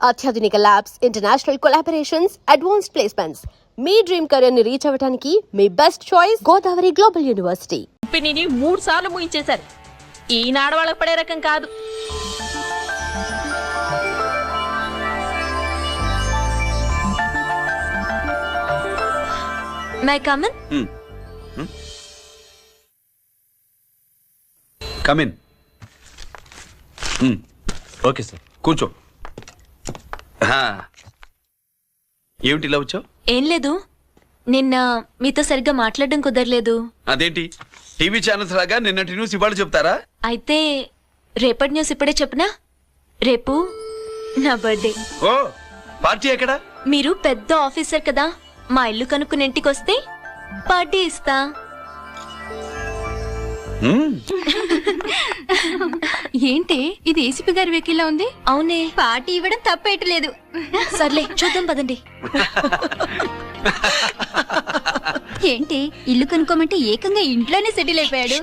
అత్యాధునిక labs, international collaborations, advanced placements. మీ dream career ని రీచ్ అవ్వడానికి మీ best choice Godavari global university. కంపెనీని 3 సార్లు ముగించేశారు. ఈనాడు వాళ్ళకి పడే రకం కాదు. May I come in? Come in. Okay sir, కూర్చో. ఏమిటి ఇలా వచ్చావు? ఏం లేదు, నిన్న మీతో సరిగ్గా మాట్లాడడం కుదరలేదు. అదేంటి, టీవీ ఛానల్స్ లాగా నిన్నటి న్యూస్ ఇవాళ చెప్తారా? అయితే రేపటి న్యూస్ ఇప్పుడే చెప్పనా? రేపు నా బర్త్డే. ఓ, పార్టీ ఎక్కడా? మీరు పెద్ద ఆఫీసర్ కదా, మా ఇల్లు కనుక్కుని ఇంటికి వస్తే పార్టీ ఇస్తా. ఏంటి ఇది ఏసీపీ గారి వెహికల్లా ఉంది? అవునే, పార్టీ ఇవ్వడం తప్పేయట్లేదు. సర్లే చూద్దాం పదండి. ఏంటి ఇల్లు కనుక్కోమంటే ఏకంగా ఇంట్లోనే సెటిల్ అయిపోయాడు.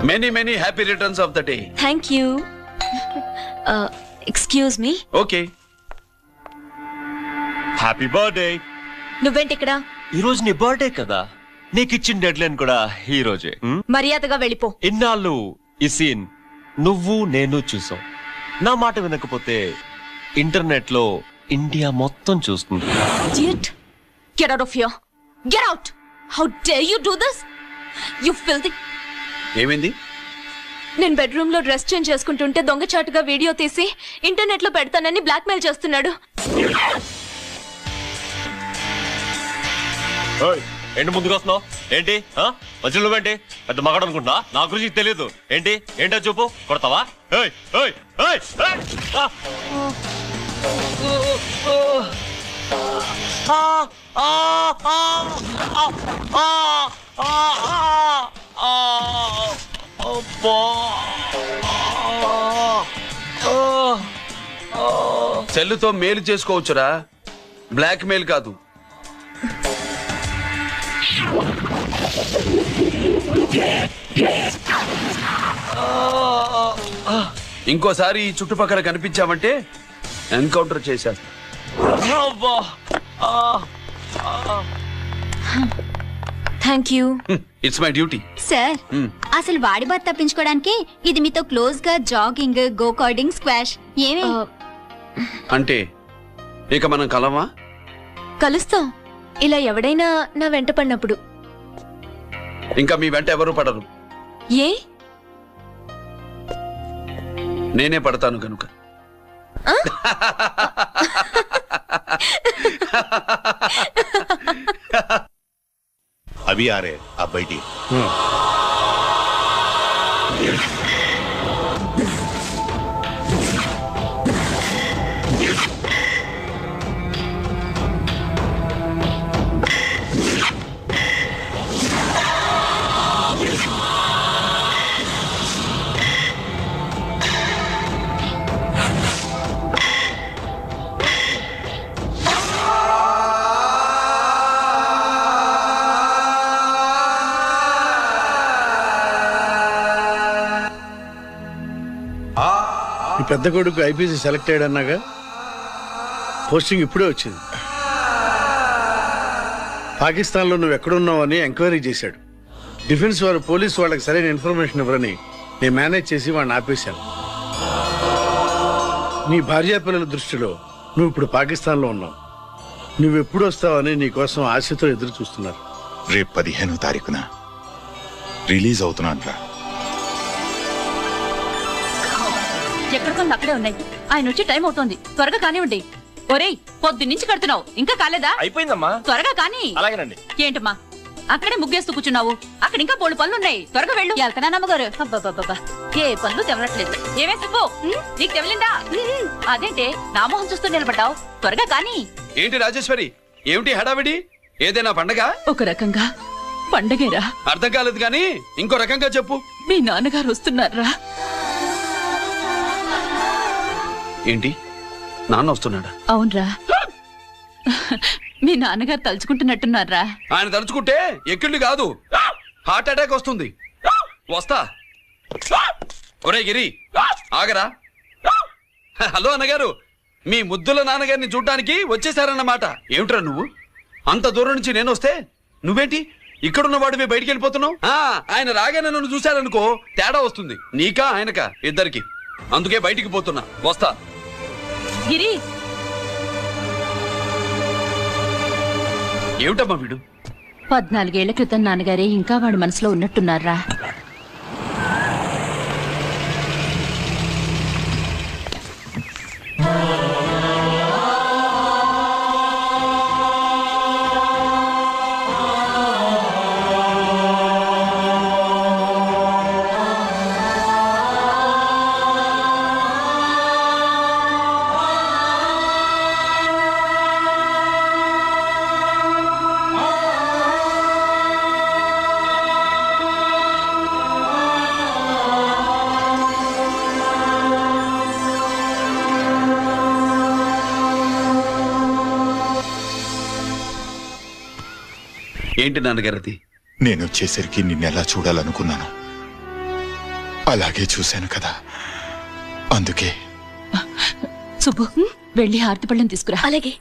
Many happy returns of the day. Thank you. Excuse me. Okay. Happy birthday. నువ్వేంటి ఇక్కడ? ఈ రోజు నీ బర్త్డే కదా, నీకు ఇచ్చిన డెడ్ లైన్ కూడా ఈ రోజే. మర్యాదగా వెళ్ళిపో. ఇన్నాళ్ళు ఈ సీన్ నువ్వు నేను చూసాం. నా మాట వినకపోతే ఇంటర్నెట్ లో ఇండియా మొత్తం చూస్తుంది. Idiot! Get out of here! Get out! How dare you do this? You filthy! ఏమైంది? నేను బెడ్రూమ్ లో డ్రెస్ చేంజ్ చేసుకుంటుంటే దొంగచాటుగా వీడియో తీసి ఇంటర్నెట్ లో పెడతానని బ్లాక్మెయిల్ చేస్తున్నాడు. ఏంటి ముందుకు వస్తున్నావు? ఏంటి మధ్యలో నువ్వేంటి పెద్ద మగాడు అనుకుంటా? నా గురించి తెలియదు ఏంటి? ఏంటో చూపు, కొడతావా? సెల్లుతో మేలు చేసుకోవచ్చురా, బ్లాక్ మెయిల్ కాదు. ఇంకోసారి ఈ చుట్టుపక్కల కనిపించామంటే ఎన్కౌంటర్ చేసేస్తా. Thank you. It's my duty. Sir, అసలు వాడి బాధ తప్పించుకోవడానికి ఇది మీతో క్లోజ్ గా జాగింగ్, గో కార్డింగ్, స్క్వాష్ ఏమే? అంటే ఇక మనం కలవా? కలుస్తాం, ఇలా ఎవడైనా నా వెంట పడినప్పుడు. ఇంకా మీ వెంట ఎవరు పడరు. ఏ? నేనే పడతాను కనుక. अभी आ रहे आप बैठिए। ఈ పెద్ద కొడుకు ఐపీసీ సెలెక్ట్ అయ్యాడన్నాగా, పోస్టింగ్ ఇప్పుడే వచ్చింది. పాకిస్తాన్లో నువ్వు ఎక్కడున్నావని ఎంక్వైరీ చేశాడు. డిఫెన్స్ వారు పోలీసు వాళ్ళకి సరైన ఇన్ఫర్మేషన్ ఇవ్వరని నేను మేనేజ్ చేసి వాడిని ఆపేశాను. నీ భార్యా పిల్లల దృష్టిలో నువ్వు ఇప్పుడు పాకిస్తాన్లో ఉన్నావు. నువ్వెప్పుడు వస్తావని నీ కోసం ఆశతో ఎదురు చూస్తున్నారు. రేపు 15వ తారీఖున రిలీజ్ అవుతున్నాను. ఎక్కడికొంది అక్కడే ఉన్నాయి. ఆయన వచ్చి టైం అవుతోంది, త్వరగా కానివ్వండి. ఒరేయ్, పొద్దున్నుంచి కడుతున్నావు, ఇంకా కాలేదా? అయిపోయిందమ్మా, త్వరగా కానీ. అలాగేనండి. ఏంటమ్మా అక్కడే ముగ్గేస్తూ కూర్చున్నావు? అక్కడ ఇంకా బోళ్ళు పనులు ఉన్నాయి, త్వరగా వెళ్ళు. వెళ్తానా నమ్మగారు? అబ్బాబాబా, ఏ పనులు తెవలట్లేదు. ఏమే సుబ్బు, నీకు తెవలిందా? అదేంటే నా మొహం చూస్తూ నిలబడ్డావు? త్వరగా కానీ. ఏంటి రాజేశ్వరి, ఏమిటి హడావిడి? ఏదైనా పండగ? ఒక రకంగా పండగేరా. అర్థం కాలేదు కానీ ఇంకో రకంగా చెప్పు. మీ నాన్నగారు వస్తున్నారా? ఏంటి, నాన్న వస్తున్నాడా? అవునరా, మీ నాన్నగారు తలుచుకుంటున్నట్టున్నారా? ఆయన తలుచుకుంటే ఎక్కిళ్ళు కాదు, హార్ట్ అటాక్ వస్తుంది. వస్తా. ఒరే గిరి ఆగరా. హలో అన్నగారు, మీ ముద్దుల నాన్నగారిని చూడ్డానికి వచ్చేసారన్నమాట. ఏమిట్రా నువ్వు? అంత దూరం నుంచి నేను వస్తే నువ్వేంటి ఇక్కడున్న వాడివి బయటికి వెళ్ళిపోతున్నావు? ఆయన రాగానే నన్ను చూశారనుకో తేడా వస్తుంది, నీకా ఆయనకా ఇద్దరికి. అందుకే బయటికి పోతున్నా, వస్తా. గిరి ఏమిటమ్మా వీడు? 14 ఏళ్ల క్రితం నాన్నగారే ఇంకా వాడి మనసులో ఉన్నట్టున్నారా. ఏంటి నాన్నగారది? నేను వచ్చేసరికి నిన్నెలా చూడాలనుకున్నాను అలాగే చూశాను కదా, అందుకే. సుబ్బు వెళ్ళి హారతి పళ్ళని తీసుకురా. అలాగే.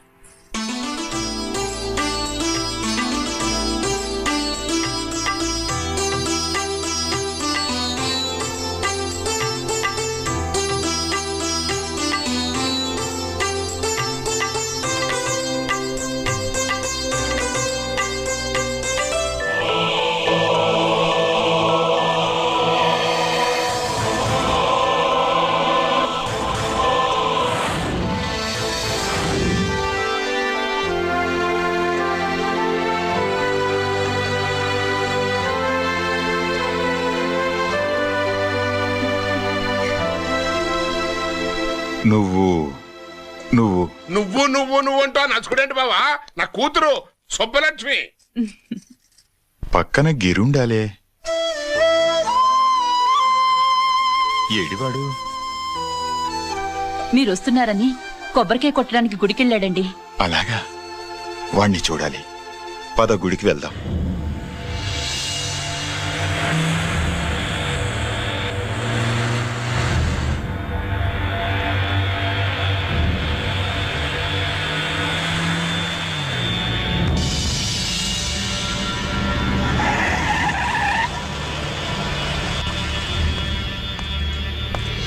నువ్వు నువ్వు నువ్వు నువ్వు నువ్వు అంటూ నచ్చుకునేంటి బావా? నా కూతురు సుబ్బలక్ష్మి. పక్కన గిరుండాలే. ఏడివాడు? మీరు వస్తున్నారని కొబ్బరికాయ కొట్టడానికి గుడికెళ్ళాడండి. అలాగా, వాణ్ణి చూడాలి. పద గుడికి వెళ్దాం.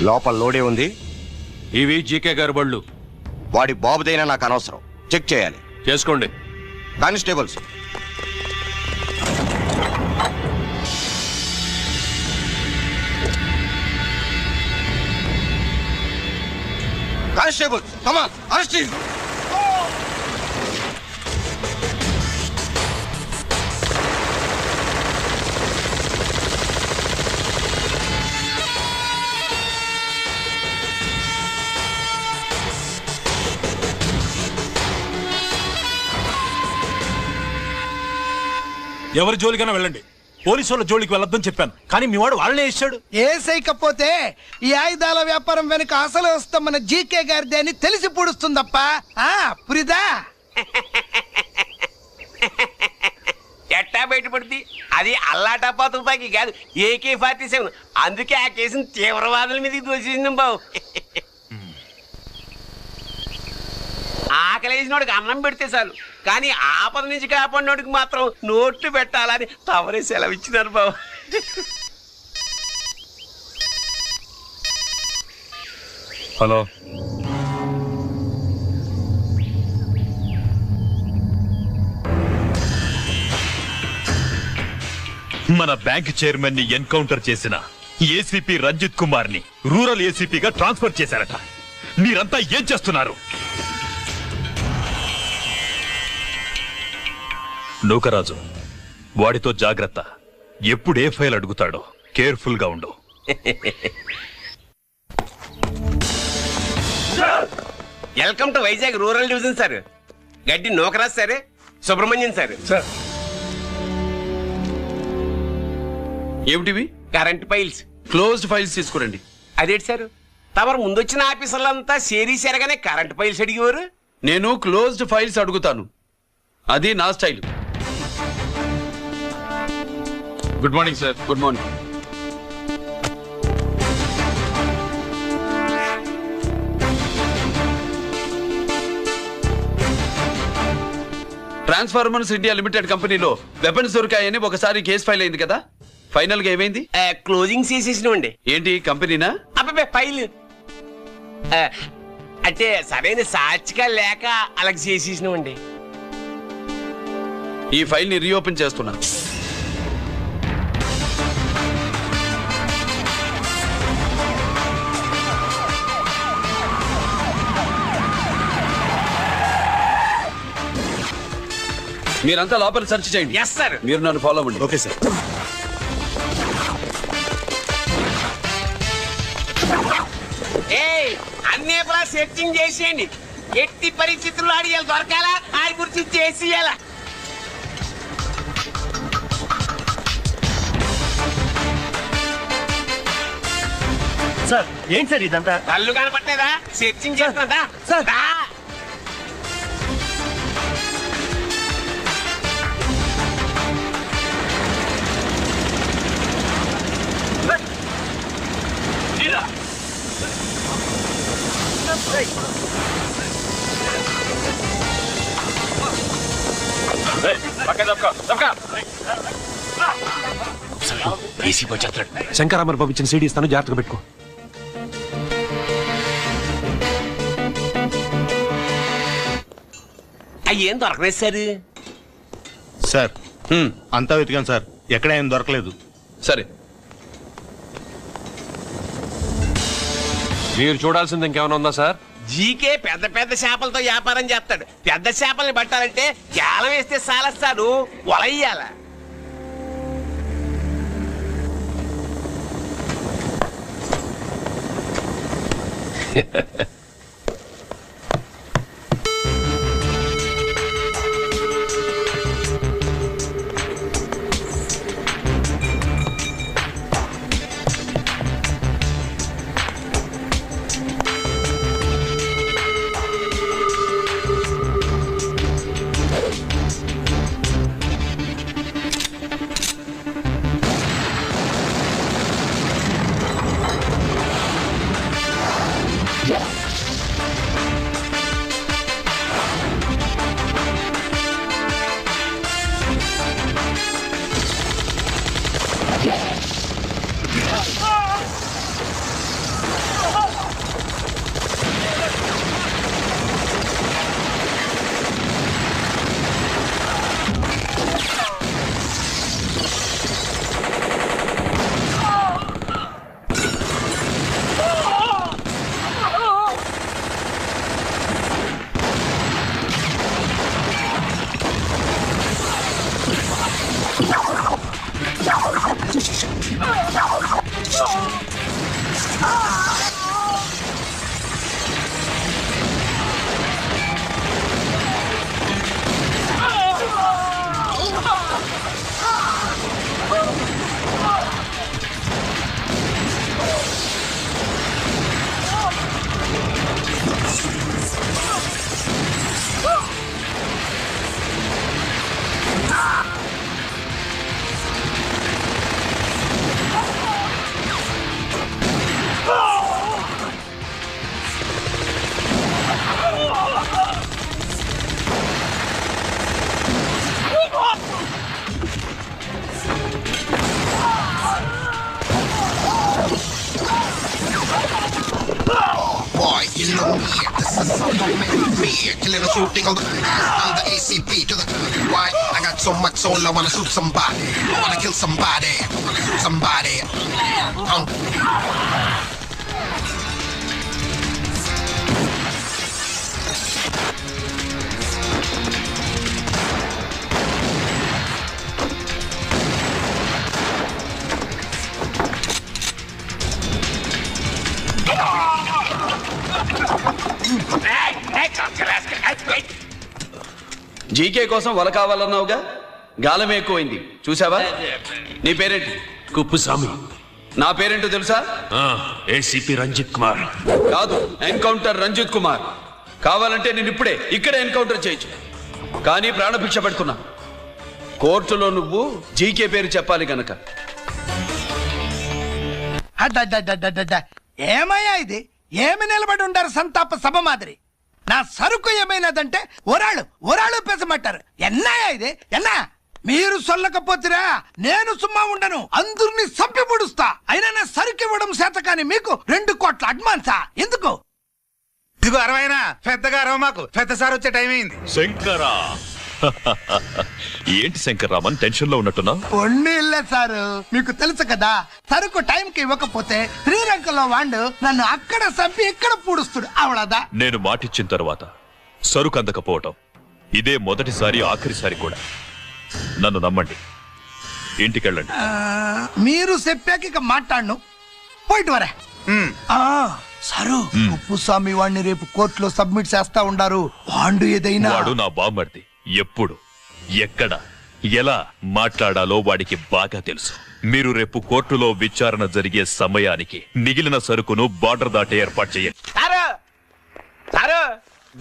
లోపల లోడే ఉంది. ఇవి జీకే గారి బళ్ళు. వాడి బాబుదైనా నాకు అనవసరం, చెక్ చేయాలి. చేసుకోండి. Constables, constables, come on, arrest him. ఎవరి జోలికైనా వెళ్ళండి, పోలీసు వాళ్ళ జోలికి వెళ్ళొద్దని చెప్పాను, కానీ మీ వాడు వాళ్ళనే ఇచ్చాడు. ఏసైకపోతే ఈ ఆయుధాల వ్యాపారం వెనుక అసలు వస్తామన్న జీకే గారిదే అని తెలిసి పూడుస్తుందప్ప. పురిదా ఎట్టా బయటపడింది? అది అల్లాటప్పా తుపాకీ కాదు, AK-47. అందుకే ఆ కేసుని తీవ్రవాదుల మీదకి దోషింది బావు. ఆకలేసినోడికి అన్నం పెడితే చాలు, కానీ ఆపద నుంచి కాపాడినోడికి మాత్రం నోట్లు పెట్టాలని తవరే సెలవు ఇచ్చినారు బాబు. హలో, మన బ్యాంక్ చైర్మన్ ని ఎన్కౌంటర్ చేసిన ఏసీపీ రంజిత్ కుమార్ ని రూరల్ ఏసీపీగా ట్రాన్స్ఫర్ చేశారట. మీరంతా ఏం చేస్తున్నారు? నూకరాజు, వాడితో జాగ్రత్త. ఎప్పుడు ఏ ఫైల్ అడుగుతాడో కేర్ఫుల్ గా ఉండు. Welcome to Vizag rural division sir. Gaddi Nookaraju sir, Subrahmanyam sir. ఏమిటివి? Current files. క్లోజ్డ్ ఫైల్స్ తీసుకురండి. అదేంటి సార్, తమరు ముందొచ్చిన ఆఫీసర్లంతా సిరీస్ ఎరగానే కరెంట్ ఫైల్స్ అడిగేవారు. నేను క్లోజ్డ్ ఫైల్స్ అడుగుతాను, అది నా style. Good morning sir. Good morning. Transformers India limited కంపెనీలో వెపన్స్ దొరికాయని ఒకసారి కేసు ఫైల్ అయింది కదా, ఫైనల్ గా ఏమైంది? క్లోజింగ్ చేసేసినామండి. ఏంటి కంపెనీనా? అబ్బాయి ఫైల్ అంటే సరైన సాక్షిగా లేక అలా చేసేసినామండి. ఈ ఫైల్ ని రీఓపెన్ చేస్తున్నా. మీరంతా లోపల సెర్చ్ చేయండి. Yes sir. మీరు నన్ను ఫాలో అవ్వండి. Okay sir. అన్ని సెర్చింగ్ చేసేయండి. ఎట్టి పరిస్థితుల్లో ఆడియాలి దొరకాలా, ఆడి గురించి చేసేయాలా. సార్ ఏంటి సార్ ఇదంతా? కళ్ళు కనపట్టలేదా? సెర్చింగ్ చేస్తున్నా సార్. శంకరామర్ బాబు ఇచ్చిన సీడీ ఇస్తాను, జాగ్రత్తగా పెట్టుకో. అయ్యేం దొరకలేదు సార్. సార్ అంతా వెతికాను సార్, ఎక్కడ ఏం దొరకలేదు. సరే, మీరు చూడాల్సింది ఇంకేమైనా ఉందా సార్? జీకే పెద్ద పెద్ద చేపలతో వ్యాపారం చేస్తాడు. పెద్ద చేపల్ని పట్టాలంటే జాలం వేస్తే సాలస్తాడు, వలయ్యాల. You know me, this is something make me killing a shooting on the I'm the ACP to the why I got so much soul I wanna shoot somebody, I wanna kill somebody, I wanna shoot somebody. GK కోసం వల కావాలన్నావుగా, గాలం ఎక్కువైంది చూసావా? నీ పేరేంటి? కుప్పుస్వామి. నా పేరేంటో తెలుసా? ఏసీపీ రంజిత్ కుమార్. కాదు, ఎన్కౌంటర్ రంజిత్ కుమార్. కావాలంటే నేను ఇప్పుడే ఇక్కడే ఎన్కౌంటర్ చేయొచ్చు, కానీ ప్రాణభిక్ష పెడుతున్నా. కోర్టులో నువ్వు జీకే పేరు చెప్పాలి గనక. ఏమయ్యా ఇది? ఏమి నిలబడి ఉంటారు సంతాప సభ మాదిరి? நான் சறுக்கு ఏమైనదంటే ఒరాళ్ళు పెసమంటారు ఎన్నాయా ఇది ఎన్నా మీరు సొల్లకపోతురా నేను సుమ్మా ఉండను అందరిని సంపి పొడుస్తా అయినా నా సరుకు ఇవ్వడం చేత కానీ మీకు 2 కోట్ల అడ్వాన్సా ఎందుకు ఇదిగో 60 పెద్దగా అరవ మాకు పెద్ద సార్ వచ్చే టైం అయింది శంకరా ఏంటి శంకర్రామన్ టెన్షన్ లో ఉన్నట్టున్నా పొన్నిల్లే సారు మీకు తెలుసు కదా సరుకు టైంకి ఇవ్వకపోతే శ్రీలంకలో వాడు నన్ను అక్కడ చంపి ఇక్కడ పూడుస్తుడు అవడదా నేను మాటిచ్చిన తర్వాత సరుకు అందకపోవటం ఇదే మొదటిసారి ఆఖరిసారి కూడా నన్ను నమ్మండి ఇంటికెళ్ళండి మీరు చెప్పాక ఇక మాట్లాడను పోయిట్ వరే సారు ఉప్పుస్వామి వాడిని రేపు కోర్టులో సబ్మిట్ చేస్తా ఉండారు వాడు ఏదైనా వాడు నా బామ్మర్ది ఎప్పుడు ఎక్కడ ఎలా మాట్లాడాలో వాడికి బాగా తెలుసు మీరు రేపు కోర్టులో విచారణ జరిగే సమయానికి మిగిలిన సరుకును బార్డర్ దాటే ఏర్పాటు చేయండి సారు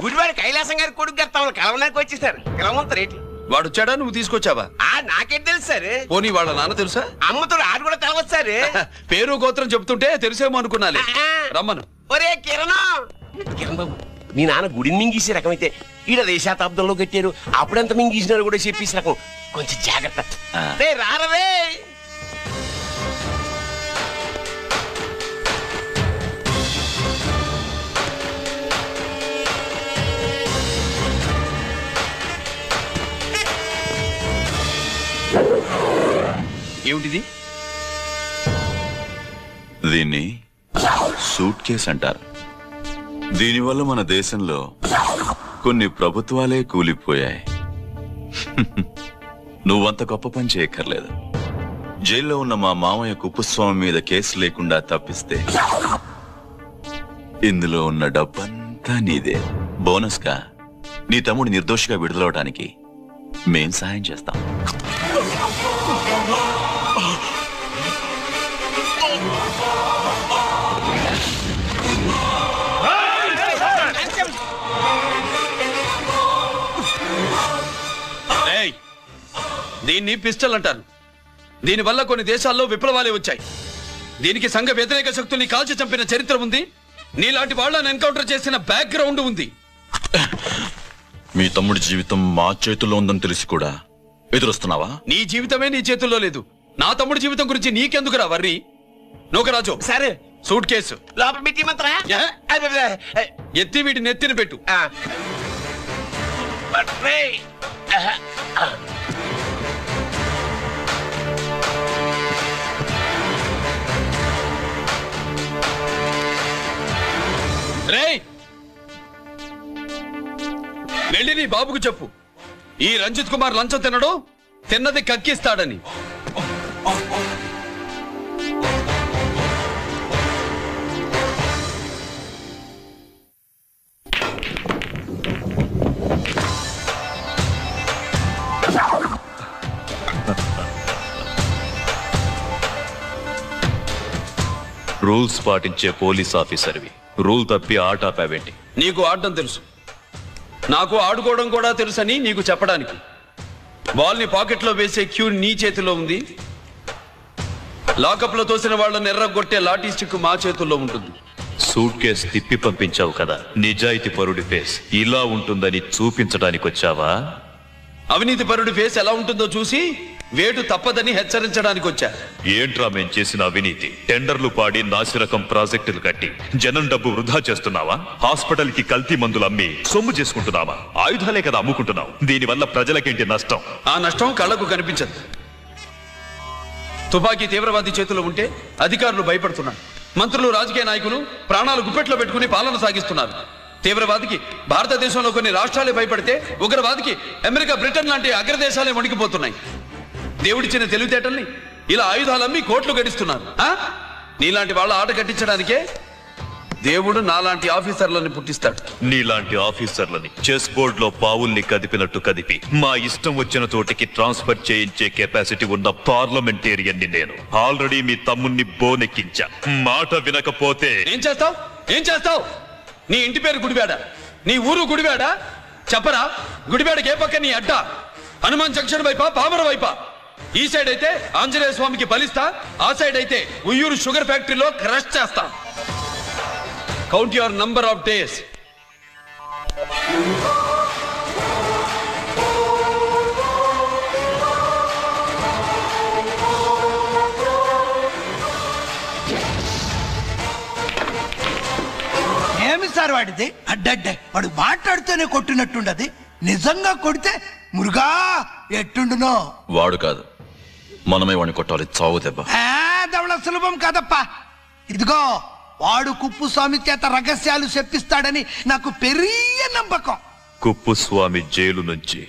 గుడివాడి కైలాసం గారి కొడుకు గారు తమను కలవడానికి వచ్చేసారు కలవంతరేటి వాడు వచ్చాడా నువ్వు తీసుకొచ్చావా నాకేం తెలుసు సార్ పోనీ వాళ్ళ నాన్న తెలుసా అమ్మతో ఆడు కూడా తెలవచ్చు సార్ పేరు గోత్రం చెప్తుంటే తెలిసేమో అనుకున్నాలే రమ్మను ఒరే కిరణ్ బాబు మీ నాన్న గుడిని మింగేసే రకమైతే ఈడ దేశాతాబ్దంలో కట్టారు అప్పుడెంత మింగేసినారు కూడా చెప్పేసి రకం కొంచెం జాగ్రత్త రారవే ఏమిటిది దీన్ని సూట్ కేస్ అంటారు. దీనివల్ల మన దేశంలో కొన్ని ప్రభుత్వాలే కూలిపోయాయి. నువ్వంత గొప్ప పని చేయక్కర్లేదు. జైల్లో ఉన్న మా మామయ్య కుప్పస్వామి మీద కేసు లేకుండా తప్పిస్తే ఇందులో ఉన్న డబ్బంతా నీదే. బోనస్ గా నీ తమ్ముడు నిర్దోషిగా విడుదలవడానికి మేం సాయం చేస్తాం. దీన్ని పిస్టల్ అంటారు. దీనివల్ల కొన్ని దేశాల్లో విప్లవాలే వచ్చాయి. దీనికి సంఘ వ్యతిరేక శక్తుల్ని కాల్చి చంపిన చరిత్ర ఉంది. నీలాంటి వాళ్ళని ఎన్కౌంటర్ చేసిన బ్యాక్గ్రౌండ్ ఉంది. మీ తమ్ముడి జీవితం మా చేతుల్లో ఉందని తెలిసి కూడా ఎదురొస్తున్నావా? నీ జీవితమే నీ చేతుల్లో లేదు. నా తమ్ముడి జీవితం గురించి నీకెందుకురా వర్రి? నూకరాజు సరే సూట్ కేసు లోపల పెట్టి మంత్రా ఎత్తి వీటి నెత్తిన పెట్టు. రేయ్, వెళ్ళి నీ బాబుకు చెప్పు, ఈ రంజిత్ కుమార్ లంచం తినడు, తిన్నది కక్కిస్తాడని. రూల్స్ పాటించే పోలీస్ ఆఫీసర్వి రూల్ తప్పి ఆట ఆపావేంటి? నీకు ఆడడం తెలుసు, నాకు ఆడుకోవడం కూడా తెలుసని నీకు చెప్పడానికి. బాల్ని పాకెట్లో వేసే క్యూ నీ చేతిలో ఉంది. లాకప్ లో తోసిన వాళ్ళని ఎర్రగొట్టే లాఠీ స్టిక్ మా చేతుల్లో ఉంటుంది. సూట్ కేసు తిప్పి పంపించావు కదా, నిజాయితీ పరుడి ఫేస్ ఇలా ఉంటుందని చూపించడానికి వచ్చావా? అవినీతి పరుడి ఫేస్ ఎలా ఉంటుందో చూసి వేటు తప్పదని హెచ్చరించడానికి వచ్చా. ఏంట్రా మేం చేసిన అవినీతి? టెండర్లు పాడి నాసిరకం ప్రాజెక్టులు కట్టి జనం డబ్బు వృధా చేస్తున్నావా? హాస్పిటల్ కి కల్తీ మందులు అమ్మి సొమ్ము చేసుకుంటున్నావా? ఆయుధాలే కదా అమ్ముకుంటున్నావు. దీనివల్ల ప్రజలకేంటి నష్టం? ఆ నష్టం కళ్ళకు కనిపించదు. తుపాకీ తీవ్రవాది చేతిలో ఉంటే అధికారులు భయపడుతున్నారు. మంత్రులు, రాజకీయ నాయకులు ప్రాణాలు గుప్పెట్లో పెట్టుకుని పాలన సాగిస్తున్నారు. తీవ్రవాదికి భారతదేశంలో కొన్ని రాష్ట్రాలే భయపడితే ఉగ్రవాదికి అమెరికా, బ్రిటన్ లాంటి అగ్రదేశాలే వణికిపోతున్నాయి. దేవుడిచ్చిన తెలివితేటల్ని ఇలా ఆయుధాలమ్మి కోట్లు గడిస్తున్నారు. నీలాంటి వాళ్ళ ఆట కట్టించడానికే దేవుడు నాలాంటి ఆఫీసర్లని పుట్టిస్తాడు. నీలాంటి ఆఫీసర్లని చెస్ బోర్డ్ లో పావుల్ని కదిపినట్టు కదిపి మా ఇష్టం వచ్చిన చోటికి ట్రాన్స్ఫర్ చేయించే కెపాసిటీ ఉన్న పార్లమెంటేరియన్ ని నేను. ఆల్రెడీ మీ తమ్ముణ్ణి బోనెక్కించా. మాట వినకపోతే ఏం చేస్తావు? నీ ఇంటి పేరు గుడివాడ, నీ ఊరు గుడివాడ. చెప్పరా, గుడివాడకి ఏ పక్క నీ అడ్డా? హనుమాన్ జంక్షన్ వైపా, పామర వైపా? ఈ సైడ్ అయితే ఆంజనేయ స్వామికి బలిస్తా, ఆ సైడ్ అయితే ఉయ్యూరు షుగర్ ఫ్యాక్టరీలో క్రష్ చేస్తా. Count your number of days. ఏమి సార్ వాడిది అడ్డడ్డే వాడు మాట్లాడుతూనే కొట్టినట్టుండది నిజంగా కొడితే మురుగా ఎట్టుండునో. వాడు కాదు, మనమే వాడిని కొట్టాలి, చావు దెబ్బ. దవళ సులభం కాదప్పా. ఇదిగో వాడు కుప్పుస్వామి చేత రహస్యాలు చెప్పిస్తాడని నాకు పెరియ నమ్మకం. కుప్పుస్వామి జైలు నుంచి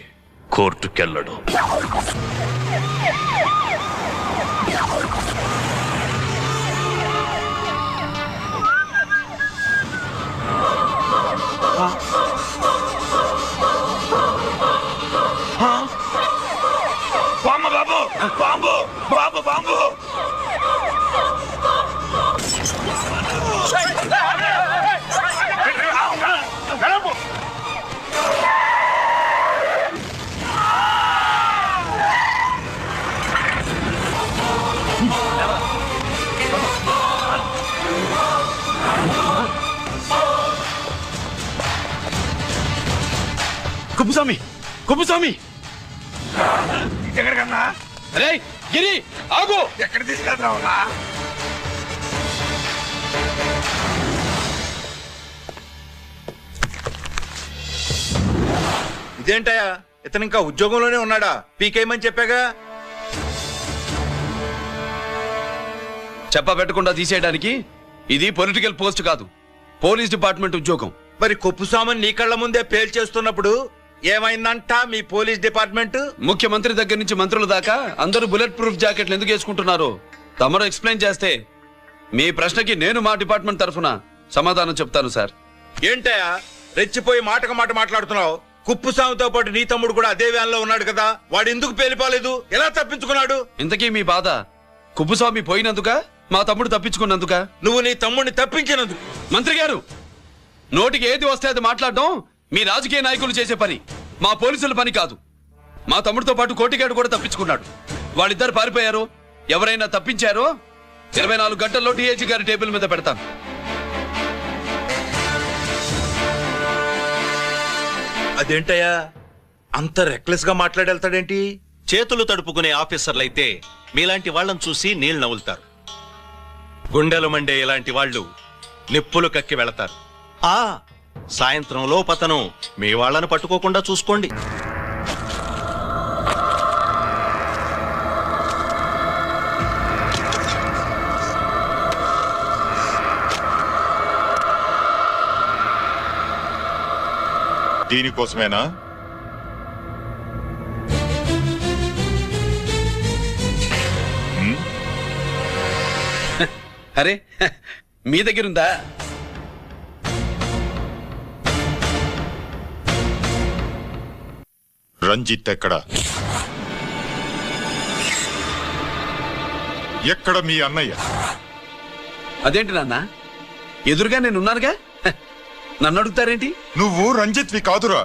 కోర్టుకెళ్ళడు. బాంబు బాబు బాంబు బాబు బాంబు కుప్పుస్వామి, కుప్పుస్వామి! ఎక్కడికన్నా? అరే గిరి, ఆగు! ఎక్కడ తీసుకెళ్తావురా? ఇదేంటయ్యా, ఇతను ఇంకా ఉద్యోగంలోనే ఉన్నాడా? పీకేయమని చెప్పాగా. చెప్ప పెట్టకుండా తీసేయడానికి ఇది పొలిటికల్ పోస్ట్ కాదు, పోలీస్ డిపార్ట్మెంట్ ఉద్యోగం. మరి కొప్పుస్వామిని నీ కళ్ళ ముందే పేల్చేస్తున్నప్పుడు ఏమైందంట మీ పోలీస్ డిపార్ట్మెంట్? ముఖ్యమంత్రి దగ్గర నుంచి మంత్రుల దాకా అందరూ బుల్లెట్ ప్రూఫ్ జాకెట్లు ఎందుకు వేసుకుంటున్నారు తమరు ఎక్స్ప్లెయిన్ చేస్తే మీ ప్రశ్నకి నేను మా డిపార్ట్మెంట్ తరఫున సమాధానం చెప్తాను సార్. ఏంటయ్యా రెచ్చిపోయి మాటకు మాట మాట్లాడుతున్నావు? కుప్పుస్వామితో పాటు నీ తమ్ముడు కూడా అదే వ్యాన్లో ఉన్నాడు కదా, వాడు ఎందుకు పేలిపోలేదు? ఎలా తప్పించుకున్నాడు? ఇంతకీ మీ బాధ కుప్పుస్వామి పోయినందుక, మా తమ్ముడు తప్పించుకున్నందుక? నువ్వు నీ తమ్ముడిని తప్పించినందుకు. మంత్రి గారు, నోటికి ఏది వస్తే అది మాట్లాడడం మీ రాజకీయ నాయకులు చేసే పని, మా పోలీసుల పని కాదు. మా తమ్ముడితో పాటు కోటిగాడు కూడా తప్పించుకున్నాడు. వాళ్ళిద్దరు పారిపోయారు. ఎవరైనా తప్పించారో 24 గంటల్లో డిఐజీ గారి టేబుల్ మీద పెడతాను. అదేంటయ్యా అంత రెక్లెస్ గా మాట్లాడేళ్తాడేంటి? చేతులు తడుపుకునే ఆఫీసర్లైతే మీలాంటి వాళ్ళని చూసి నీళ్ళు నవ్వులుతారు. గుండెలు మండే ఇలాంటి వాళ్ళు నిప్పులు కక్కి వెళతారు. సాయంత్రంలో పతను మీ వాళ్ళను పట్టుకోకుండా చూసుకోండి. దీనికోసమేనా? అరే మీ దగ్గరుందా? రంజిత్ ఎక్కడ? ఎక్కడ మీ అన్నయ్య? అదేంటి నాన్న, ఎదురుగా నేనున్నానుగా, నన్ను అడుగుతారేంటి? నువ్వు రంజిత్వి కాదురా.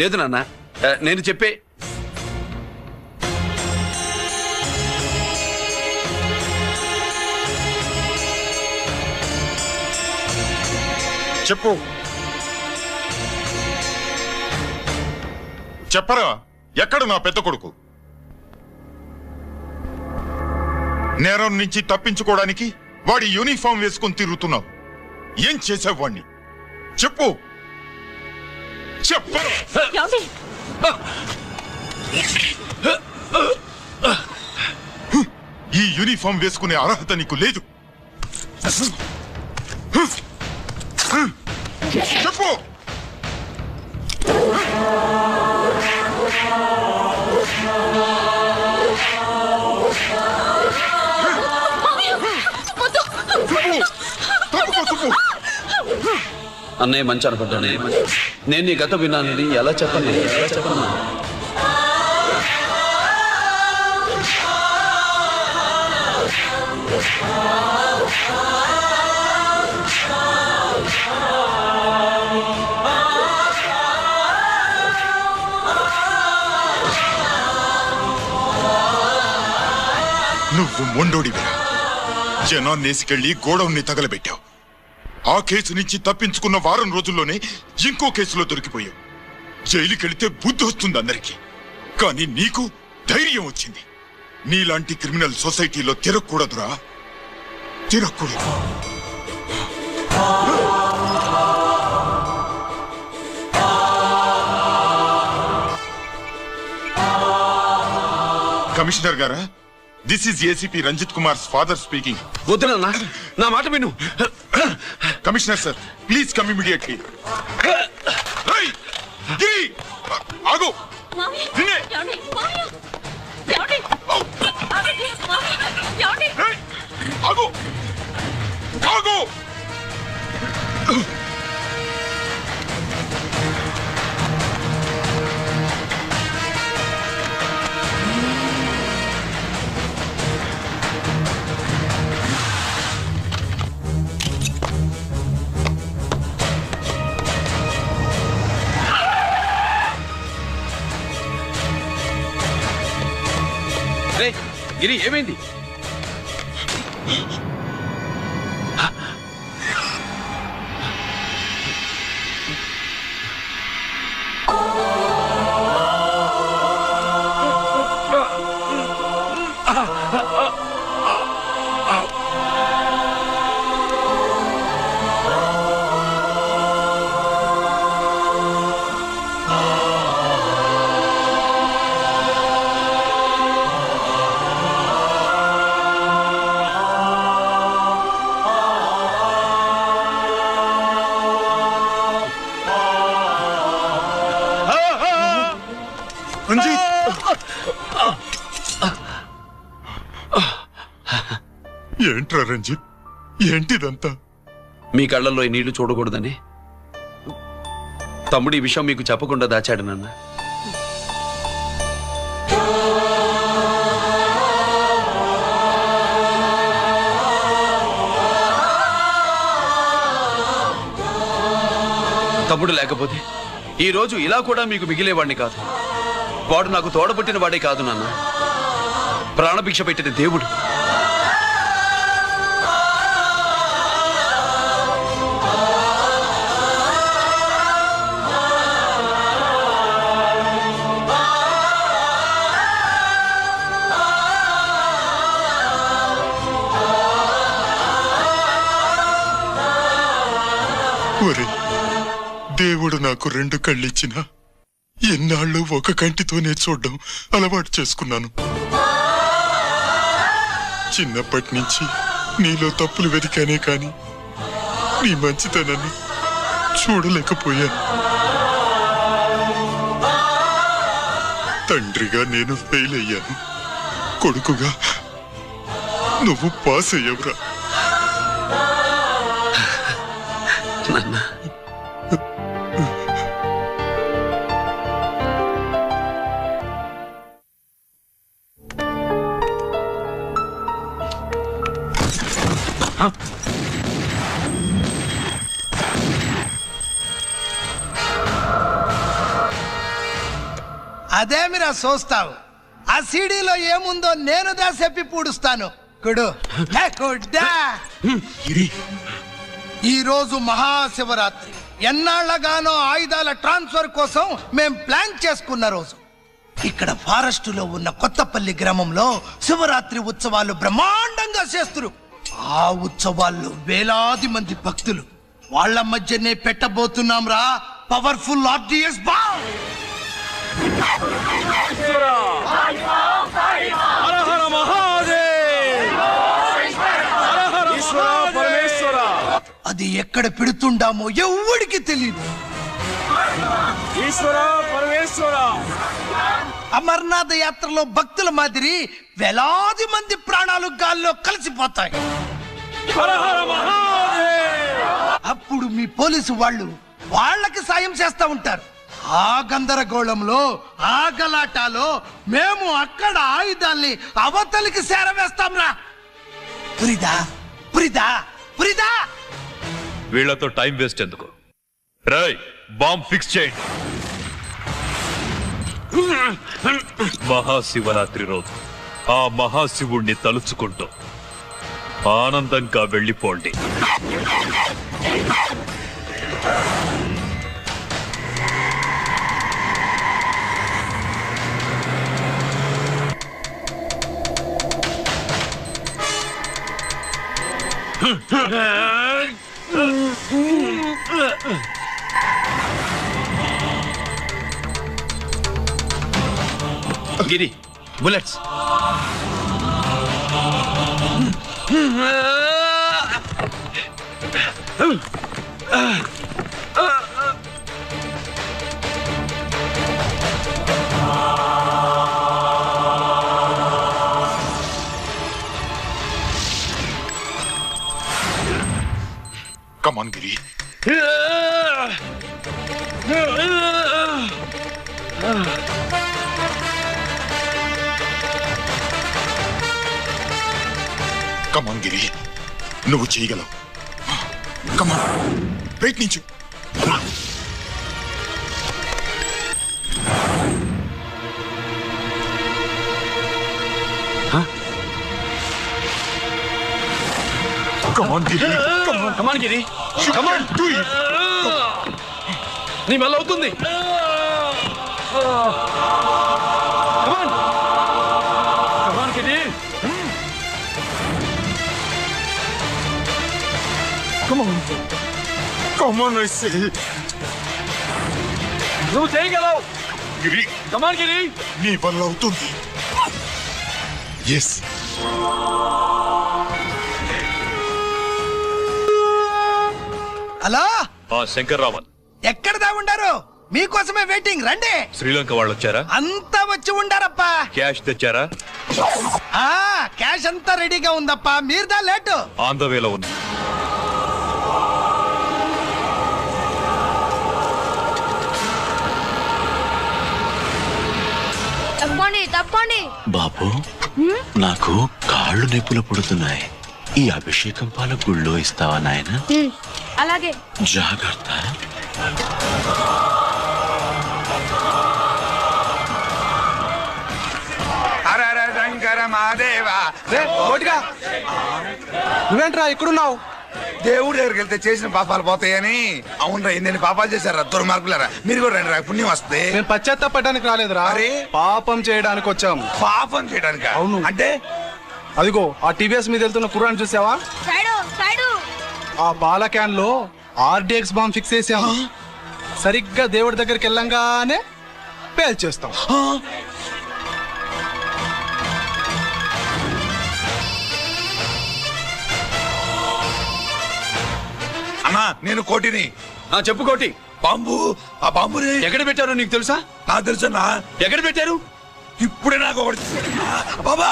లేదు నాన్న, నేను చెప్పే చెప్పు. చెప్పరా, ఎక్కడ నా పెద్ద కొడుకు? నేరం నుంచి తప్పించుకోవడానికి వాడి యూనిఫామ్ వేసుకుని తిరుగుతున్నావు. ఏం చేసావు వాణ్ణి? చెప్పు, చెప్పరా. ఈ యూనిఫామ్ వేసుకునే అర్హత నీకు లేదు. చెప్పు. అన్నయ్య మంచి అనుకుంటాను. నేను నీ గత విన్నానని ఎలా చెప్పను? నువ్వు మొండోడివిరా. జనాన్నేసుకెళ్లి గోడౌన్ని తగలబెట్టావు. ఆ కేసు నుంచి తప్పించుకున్న వారం రోజుల్లోనే ఇంకో కేసులో దొరికిపోయావు. జైలుకెళ్తే బుద్ధి వస్తుంది అందరికీ, కానీ నీకు ధైర్యం వచ్చింది. నీలాంటి క్రిమినల్ సొసైటీలో తిరగకూడదురా, తిరగకూడదు. కమిషనర్ గారా, this is ACP Ranjith Kumar father speaking. వద్దునన్నా, నా మాట విను. Commissioner sir, please come immediately. Giri, ఆగు. నిన్నే. ఆగు, ఆగు. గిరి, ఏమైంది? ఏంట్రా రంజిత్, ఏంటిదంతా? మీ కళ్ళల్లో ఈ నీళ్లు చూడకూడదని తమ్ముడు ఈ విషయం మీకు చెప్పకుండా దాచాడు నాన్న. తమ్ముడు లేకపోతే ఈ రోజు ఇలా కూడా మీకు మిగిలేవాడిని కాదు. వాడు నాకు తోడబుట్టిన వాడే కాదు నాన్న, ప్రాణభిక్ష పెట్టిన దేవుడు. ఒరే, దేవుడు నాకు 2 కళ్ళిచ్చినా ఎన్నాళ్ళు ఒక కంటితోనే చూడడం అలవాటు చేసుకున్నాను. చిన్నప్పటి నుంచి నీలో తప్పులు వెతికానే కాని నీ మంచితనాన్ని చూడలేకపోయాను. తండ్రిగా నేను ఫెయిల్ అయ్యాను, కొడుకుగా నువ్వు పాస్ అయ్యవురా. అదేమిరా చూస్తావు? ఆ సీడీలో ఏముందో నేను దా చెప్పి పూడుస్తాను. కుడు ఈ రోజు మహాశివరాత్రి. ఎన్నాళ్లగానో ఆయుధాల ట్రాన్స్ఫర్ కోసం మేం ప్లాన్ చేసుకున్న రోజు. ఇక్కడ ఫారెస్టులో ఉన్న కొత్తపల్లి గ్రామంలో శివరాత్రి ఉత్సవాలు బ్రహ్మాండంగా చేస్తున్నారు. ఆ ఉత్సవాల్లో వేలాది మంది భక్తులు. వాళ్ళ మధ్యనే పెట్టబోతున్నాం రా పవర్ఫుల్ ఆర్డిఎస్ బాంబ్. అది ఎక్కడ పెడుతుండామో ఎవడికి తెలియదు. అమర్నాథ్ యాత్రలో భక్తుల మాదిరి వేలాది మంది ప్రాణాలు గాల్లో కలిసిపోతాయి. అప్పుడు మీ పోలీసు వాళ్ళు వాళ్ళకి సాయం చేస్తా ఉంటారు. ఆ గందరగోళంలో, ఆ గలాటాలో మేము అక్కడ ఆయుధాల్ని అవతలికి చేరవేస్తాం రా. పురిదా పురిదా పురిదా. వీళ్లతో టైం వేస్ట్ ఎందుకు? రాయ్, బాంబ్ ఫిక్స్ చేయండి. మహాశివరాత్రి రోజు ఆ మహాశివుణ్ణి తలుచుకుంటూ ఆనందంగా వెళ్ళిపోండి. గిరి bullets. Come on, Giri. Come on, Giri. నువ్వు చేయగలవు. Come on. ప్రయత్నించు. Come on, Giri. Come on, Giri. Come on. Do it. నీ వల్ల అవుతుంది. Come on. Come on, Giri. Come on. Come on, I say. నువ్వు చేయగలవు. గిరి. Come on, Giri. నీ వల్ల అవుతుంది. Yes. హలో శంకర్ రావన్, ఎక్కడ దా ఉండారు? మీకోసమే వెయిటింగ్, రండి. శ్రీలంక వాళ్ళు వచ్చారా? అంతా వచ్చి ఉండారప్పా. క్యాష్ తెచ్చారా? క్యాష్ అంతా రెడీగా ఉందప్పా, మీరుదా లేటు. ఆన్ ద వేలో ఉంది. తప్పండి. బాబు, నాకు కాళ్ళు నొప్పులు పుడుతున్నాయి. ఈ అభిషేకం పాల గుళ్ళో ఇస్తావా నాయన? అలాగే. జాగ్రత్త. శంకర మహాదేవా. నువ్వేంట్రా ఇక్కడున్నావు? దేవుడి దగ్గరికి వెళ్తే చేసిన పాపాలు పోతాయని. అవునరా, ఎన్ని పాపాలు చేశారా దుర్మార్గులారా. మీరు కూడా రండి రా, పుణ్యం వస్తే. నేను పశ్చాత్తాపడడానికి రాలేదురా, పాపం చేయడానికి వచ్చాం. పాపం చేయడానికి? అవును. అంటే అదిగో ఆ టీవీఎస్ మీద వెళ్తున్న కుర్రాన్ని చూసావా? ఆ బాల క్యాన్ లో ఆర్డిఎక్స్ బాంబ్ ఫిక్స్ చేసాం. సరిగ్గా దేవుడి దగ్గరికి వెళ్ళంగానే పేల్చేస్తాం. అన్నా, నేను కోటిని. చెప్పు కోటి. బాంబు, ఆ బాంబుని ఎక్కడ పెట్టారో నీకు తెలుసా? నాకు తెలుసన్నా. ఎక్కడ పెట్టారు? ఇప్పుడే నాకు ఒకటి బాబా.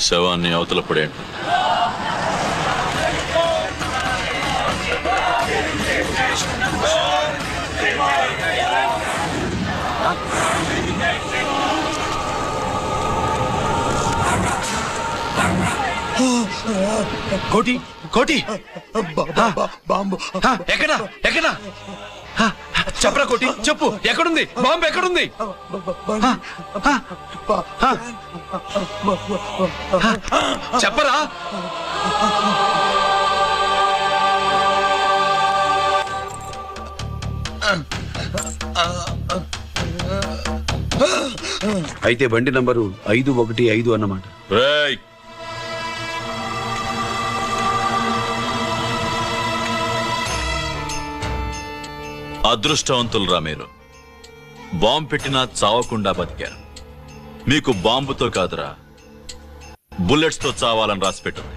శవాన్ని అవతల పడేయండి. కోటి, కోటి. బాంబు ఎక్కడ? ఎక్కడ? చెప్పరా కోటి, చెప్పు. ఎక్కడుంది బాంబు? ఎక్కడుంది? చెప్పరా. అయితే బండి నంబరు 515 అన్నమాట. అదృష్టవంతులరా మీరు. బాంబు పెట్టినా చావకుండా బతికారు. మీకు బాంబుతో కాదురా, బుల్లెట్స్ తో చావాలని రాసి పెట్టింది.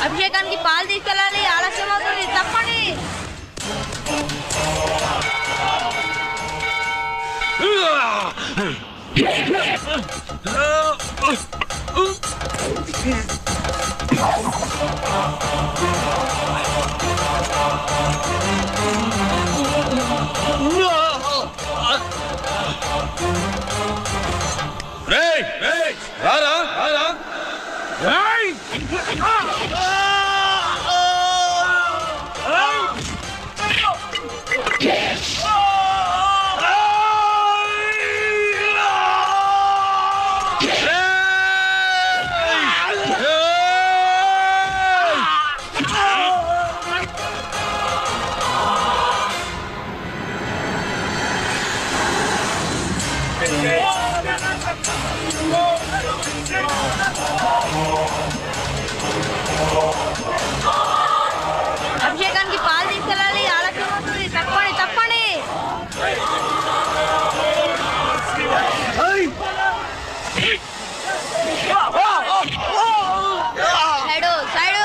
అభిషేకానికి పాలు తీసుకెళ్ళాలి, ఆలస్యం అవుతుంది, తప్పండి. అభిషేకానికి పాలు తీసుకెళ్ళాలి, ఆలస్యం అవుతుంది, తప్పండి, తప్పండి. Side side.